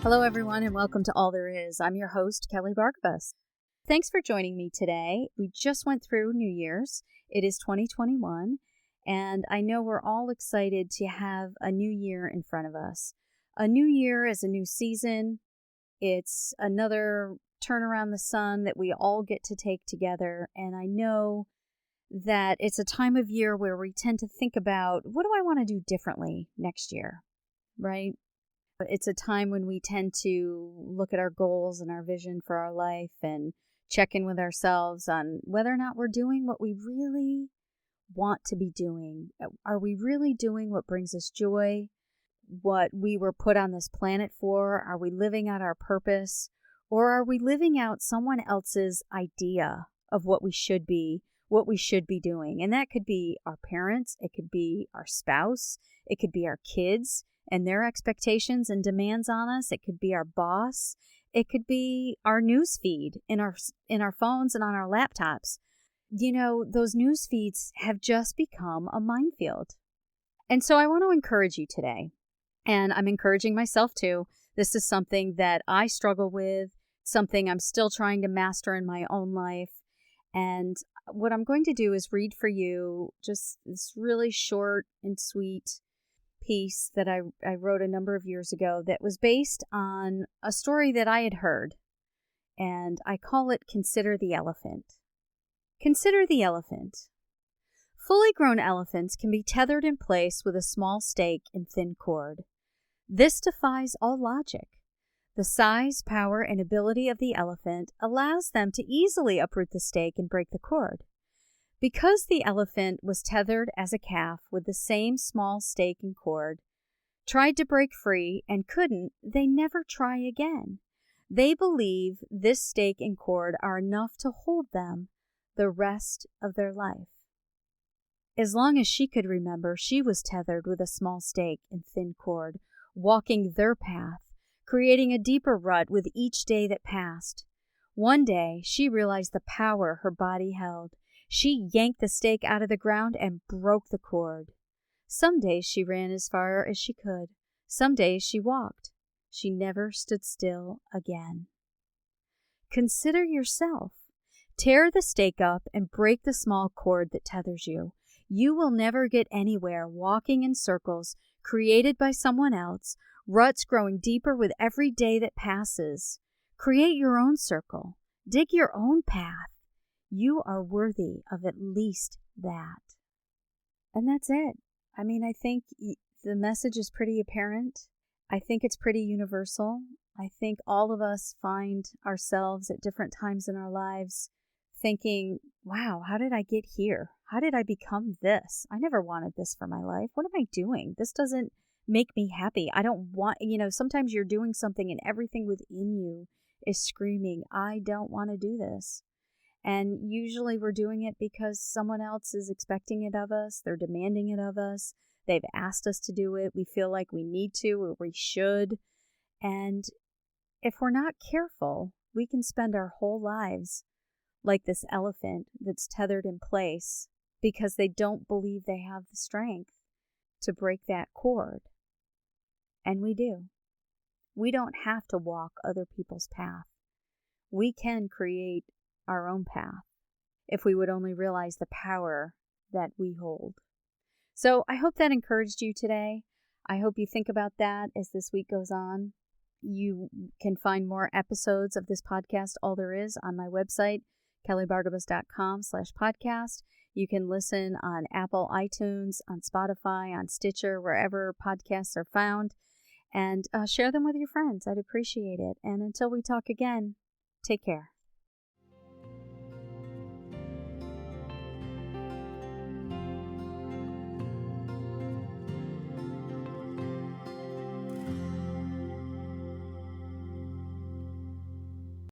Hello, everyone, and welcome to All There Is. I'm your host, Kelly Bargabas. Thanks for joining me today. We just went through New Year's. It is 2021, and I know we're all excited to have a new year in front of us. A new year is a new season. It's another turn around the sun that we all get to take together, and I know that it's a time of year where we tend to think about, what do I want to do differently next year, right? It's a time when we tend to look at our goals and our vision for our life and check in with ourselves on whether or not we're doing what we really want to be doing. Are we really doing what brings us joy? What we were put on this planet for? Are we living out our purpose? Or are we living out someone else's idea of what we should be doing? And that could be our parents, it could be our spouse, it could be our kids and their expectations and demands on us. It could be our boss. It could be our news feed in our phones and on our laptops. You know, those news feeds have just become a minefield. And so I want to encourage you today, and I'm encouraging myself too. This is something that I struggle with, something I'm still trying to master in my own life. And what I'm going to do is read for you just this really short and sweet piece that I wrote a number of years ago that was based on a story that I had heard, and I call it Consider the Elephant. Consider the elephant. Fully grown elephants can be tethered in place with a small stake and thin cord. This defies all logic. The size, power, and ability of the elephant allows them to easily uproot the stake and break the cord. Because the elephant was tethered as a calf with the same small stake and cord, tried to break free and couldn't, they never try again. They believe this stake and cord are enough to hold them the rest of their life. As long as she could remember, she was tethered with a small stake and thin cord, walking their path, creating a deeper rut with each day that passed. One day, she realized the power her body held. She yanked the stake out of the ground and broke the cord. Some days she ran as far as she could. Some days she walked. She never stood still again. Consider yourself. Tear the stake up and break the small cord that tethers you. You will never get anywhere walking in circles created by someone else, ruts growing deeper with every day that passes. Create your own circle. Dig your own path. You are worthy of at least that. And that's it. I mean, I think the message is pretty apparent. I think it's pretty universal. I think all of us find ourselves at different times in our lives thinking, wow, how did I get here? How did I become this? I never wanted this for my life. What am I doing? This doesn't make me happy. I don't want, sometimes you're doing something and everything within you is screaming, I don't want to do this. And usually we're doing it because someone else is expecting it of us. They're demanding it of us. They've asked us to do it. We feel like we need to or we should. And if we're not careful, we can spend our whole lives like this elephant that's tethered in place because they don't believe they have the strength to break that cord. And we do. We don't have to walk other people's path. We can create our own path if we would only realize the power that we hold. So I hope that encouraged you today. I hope you think about that as this week goes on. You can find more episodes of this podcast, All There Is, on my website, kellybargabas.com/podcast. You can listen on Apple iTunes, on Spotify, on Stitcher, wherever podcasts are found, and share them with your friends. I'd appreciate it. And until we talk again, take care.